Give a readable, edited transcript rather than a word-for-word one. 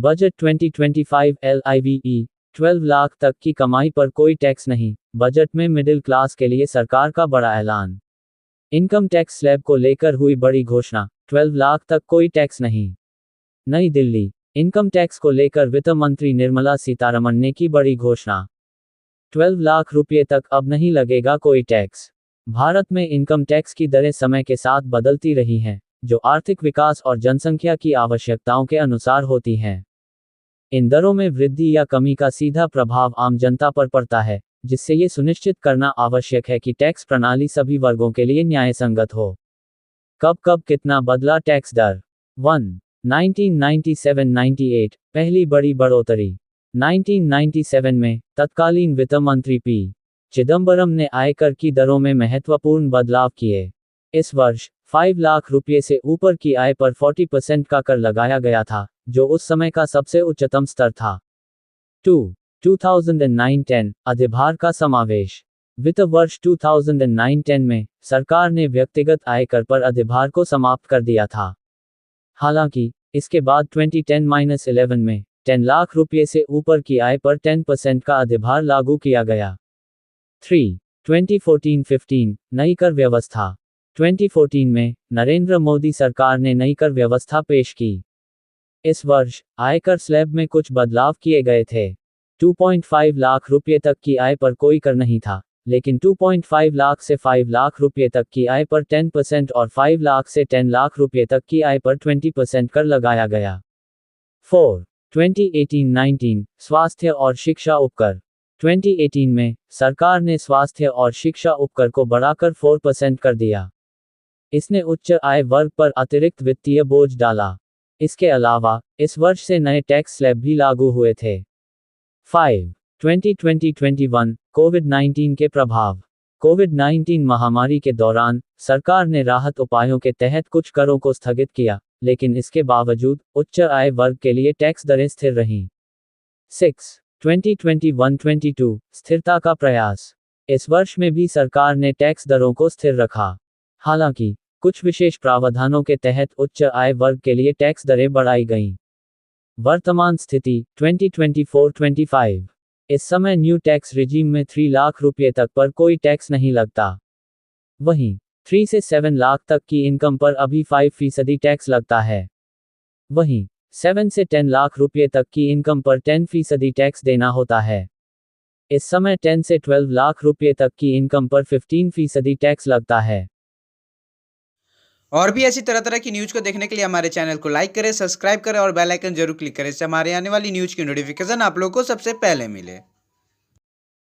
Budget 2025 LIVE 12 lakh तक की कमाई पर कोई टैक्स नहीं, बजट में मिडिल क्लास के लिए सरकार का बड़ा ऐलान। इनकम टैक्स स्लैब को लेकर हुई बड़ी घोषणा, 12 लाख तक कोई टैक्स नहीं। नई दिल्ली, इनकम टैक्स को लेकर वित्त मंत्री निर्मला सीतारमण ने की बड़ी घोषणा। 12 लाख रुपये तक अब नहीं लगेगा कोई टैक्स। भारत में इनकम टैक्स की दरें समय के साथ बदलती रही हैं, जो आर्थिक विकास और जनसंख्या की आवश्यकताओं के अनुसार होती हैं। इन दरों में वृद्धि या कमी का सीधा प्रभाव आम जनता पर पड़ता है, जिससे ये सुनिश्चित करना आवश्यक है कि टैक्स प्रणाली सभी वर्गों के लिए न्यायसंगत हो। कब कब कितना बदला टैक्स दर? 1. 1997-98 पहली बड़ी बढ़ोतरी। 1997 में तत्कालीन वित्त मंत्री पी. चिदंबरम ने आयकर की दरों में महत्वपूर्ण बदलाव किए। इस वर्ष 5 लाख रुपये से ऊपर की आय पर 40% का कर लगाया गया था, जो उस समय का सबसे उच्चतम स्तर था। 2. 2009-10 अधिभार का समावेश। वित्त वर्ष 2009-10 में सरकार ने व्यक्तिगत आयकर पर अधिभार को समाप्त कर दिया था। हालांकि इसके बाद 2010-11 में 10 लाख रुपये से ऊपर की आय पर 10% का अधिभार लागू किया गया। 3. 2014-15 नई कर व्यवस्था। 2014 में नरेंद्र मोदी सरकार ने नई कर व्यवस्था पेश की। इस वर्ष आयकर स्लैब में कुछ बदलाव किए गए थे। 2.5 लाख रुपये तक की आय पर कोई कर नहीं था, लेकिन 2.5 लाख से 5 लाख रुपये तक की आय पर 10% और 5 लाख से 10 लाख रुपये तक की आय पर 20% कर लगाया गया। 4. 2018-19 स्वास्थ्य और शिक्षा उपकर। 2018 में सरकार ने स्वास्थ्य और शिक्षा उपकर को बढ़ाकर 4% कर दिया। इसने उच्च आय वर्ग पर अतिरिक्त वित्तीय बोझ डाला। इसके अलावा इस वर्ष से नए टैक्स स्लैब भी लागू हुए थे। 5. 2020-21 कोविड-19 के प्रभाव। कोविड-19 महामारी के दौरान सरकार ने राहत उपायों के तहत कुछ करों को स्थगित किया, लेकिन इसके बावजूद उच्च आय वर्ग के लिए टैक्स दरें स्थिर रहीं। 6. 2021-22 स्थिरता का प्रयास। इस वर्ष में भी सरकार ने टैक्स दरों को स्थिर रखा। हालांकि कुछ विशेष प्रावधानों के तहत उच्च आय वर्ग के लिए टैक्स दरें बढ़ाई गईं। वर्तमान स्थिति 2024-25 इस समय न्यू टैक्स रिजीम में 3 लाख रुपये तक पर कोई टैक्स नहीं लगता। वहीं 3 से 7 लाख तक की इनकम पर अभी 5% टैक्स लगता है। वहीं 7 से 10 लाख रुपये तक की इनकम पर 10% टैक्स देना होता है। इस समय 10 से 12 लाख रुपये तक की इनकम पर 15% टैक्स लगता है। और भी ऐसी तरह तरह की न्यूज़ को देखने के लिए हमारे चैनल को लाइक करें, सब्सक्राइब करें और बेल आइकन जरूर क्लिक करें, इससे हमारे आने वाली न्यूज़ की नोटिफिकेशन आप लोगों को सबसे पहले मिले।